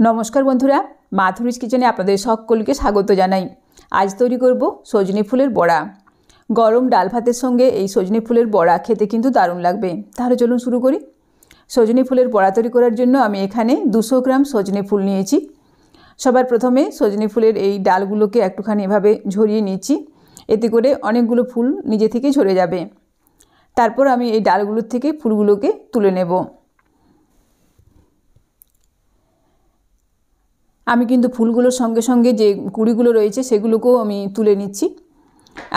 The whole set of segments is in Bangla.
নমস্কার বন্ধুরা, মাধুরীজ কিচেনে আপনাদের সকলকে স্বাগত জানাই। আজ তৈরি করব সজনে ফুলের বড়া। গরম ডাল ভাতের সঙ্গে এই সজনে ফুলের বড়া খেতে কিন্তু দারুণ লাগবে। তাহলে চলুন শুরু করি। সজনে ফুলের বড়া তৈরি করার জন্য আমি এখানে 200 গ্রাম সজনে ফুল নিয়েছি। সবার প্রথমে সজনে ফুলের এই ডালগুলোকে একটুখানি এভাবে ঝরিয়ে নিচ্ছি, এতে করে অনেকগুলো ফুল নিজে থেকে ঝরে যাবে। তারপর আমি এই ডালগুলোর থেকে ফুলগুলোকে তুলে নেব। আমি কিন্তু ফুলগুলোর সঙ্গে সঙ্গে যে কুড়িগুলো রয়েছে সেগুলোকেও আমি তুলে নিচ্ছি।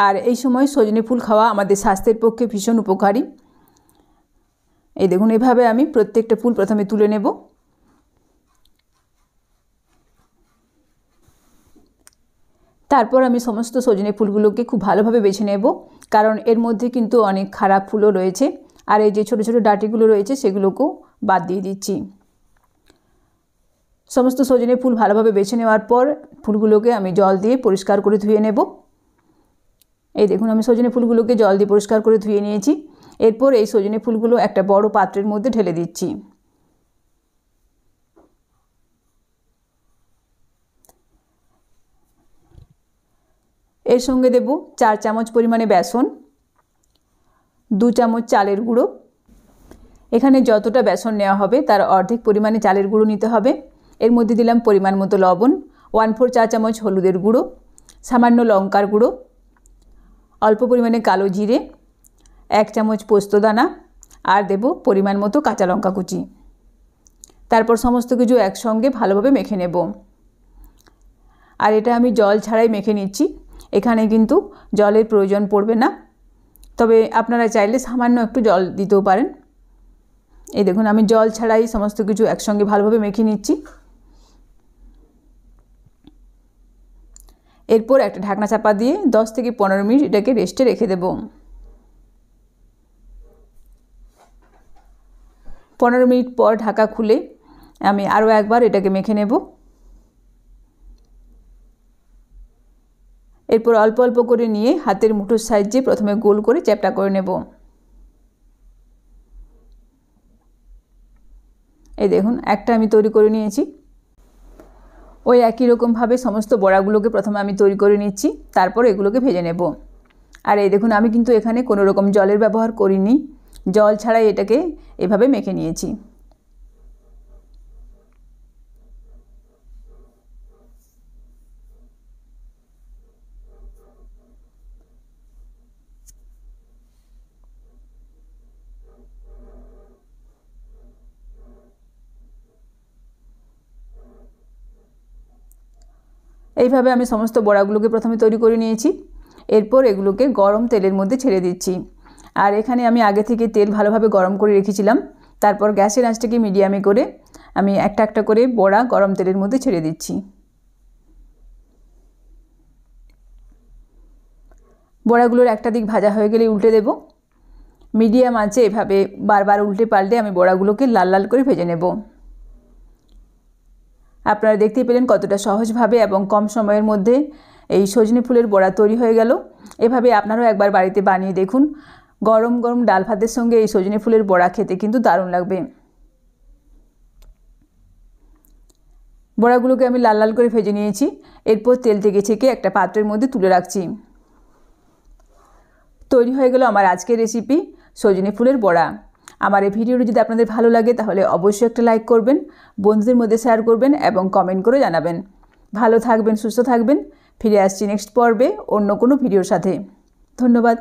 আর এই সময় সজনে ফুল খাওয়া আমাদের স্বাস্থ্যের পক্ষে ভীষণ উপকারী। এই দেখুন, এভাবে আমি প্রত্যেকটা ফুল প্রথমে তুলে নেব। তারপর আমি সমস্ত সজনে ফুলগুলোকে খুব ভালোভাবে বেছে নেব, কারণ এর মধ্যে কিন্তু অনেক খারাপ ফুলও রয়েছে। আর এই যে ছোটো ছোটো ডাঁটিগুলো রয়েছে সেগুলোকেও বাদ দিয়ে দিচ্ছি। সমস্ত সজনে ফুল ভালোভাবে বেছে নেওয়ার পর ফুলগুলোকে আমি জল দিয়ে পরিষ্কার করে ধুয়ে নেব। এই দেখুন, আমি সজনে ফুলগুলোকে জল দিয়ে পরিষ্কার করে ধুয়ে নিয়েছি। এরপর এই সজনে ফুলগুলো একটা বড় পাত্রের মধ্যে ঢেলে দিচ্ছি। এর সঙ্গে দেব 4 চামচ পরিমাণে বেসন, 2 চামচ চালের গুঁড়ো। এখানে যতটা বেসন নেওয়া হবে তার অর্ধেক পরিমাণে চালের গুঁড়ো নিতে হবে। এর মধ্যে দিলাম পরিমাণ মতো লবণ, 1/4 চা চামচ হলুদের গুঁড়ো, সামান্য লঙ্কার গুঁড়ো, অল্প পরিমাণে কালো জিরে, 1 চামচ পোস্তদানা, আর দেব পরিমাণ মতো কাঁচা লঙ্কা কুচি। তারপর সমস্ত কিছু একসঙ্গে ভালোভাবে মেখে নেব। আর এটা আমি জল ছাড়াই মেখে নিচ্ছি। এখানে কিন্তু জলের প্রয়োজন পড়বে না, তবে আপনারা চাইলে সামান্য একটু জল দিতেও পারেন। এই দেখুন, আমি জল ছাড়াই সমস্ত কিছু একসঙ্গে ভালোভাবে মেখে নিচ্ছি। এরপর একটা ঢাকনা চাপা দিয়ে 10 থেকে 15 মিনিট এটাকে রেস্টে রেখে দেব। 15 মিনিট পর ঢাকা খুলে আমি আরও একবার এটাকে মেখে নেব। এরপর অল্প অল্প করে নিয়ে হাতের মুঠোর সাহায্যে প্রথমে গোল করে চ্যাপ্টা করে নেব। এই দেখুন, একটা আমি তৈরি করে নিয়েছি। ওই একই রকমভাবে সমস্ত বড়াগুলোকে প্রথমে আমি তৈরি করে নিচ্ছি, তারপর এগুলোকে ভেজে নেব। আর এই দেখুন, আমি কিন্তু এখানে কোনো রকম জলের ব্যবহার করিনি, জল ছাড়াই এটাকে এভাবে মেখে নিয়েছি। এইভাবে আমি সমস্ত বড়াগুলোকে প্রথমে তৈরি করে নিয়েছি। এরপর এগুলোকে গরম তেলের মধ্যে ছেড়ে দিচ্ছি। আর এখানে আমি আগে থেকে তেল ভালোভাবে গরম করে রেখেছিলাম। তারপর গ্যাসের আঁচটাকে মিডিয়ামে করে আমি একটা একটা করে বড়া গরম তেলের মধ্যে ছেড়ে দিচ্ছি। বড়াগুলোর একটা দিক ভাজা হয়ে গেলে উল্টে দেব। মিডিয়াম আঁচে এভাবে বারবার উল্টে পাল্টে আমি বড়াগুলোকে লাল লাল করে ভেজে নেব। আপনারা দেখতেই পেলেন কতটা সহজভাবে এবং কম সময়ের মধ্যে এই সজনে ফুলের বড়া তৈরি হয়ে গেল। এভাবে আপনারাও একবার বাড়িতে বানিয়ে দেখুন। গরম গরম ডাল ভাতের সঙ্গে এই সজনে ফুলের বড়া খেতে কিন্তু দারুণ লাগবে। বড়াগুলোকে আমি লাল লাল করে ভেজে নিয়েছি। এরপর তেল থেকে ছেঁকে একটা পাত্রের মধ্যে তুলে রাখছি। তৈরি হয়ে গেল আমার আজকের রেসিপি সজনে ফুলের বড়া। আমার এই ভিডিওটি যদি আপনাদের ভালো লাগে তাহলে অবশ্যই একটা লাইক করবেন, বন্ধুদের মধ্যে শেয়ার করবেন এবং কমেন্ট করে জানাবেন। ভালো থাকবেন, সুস্থ থাকবেন। ফিরে আসছি নেক্সট পর্বে অন্য কোনো ভিডিওর সাথে। ধন্যবাদ।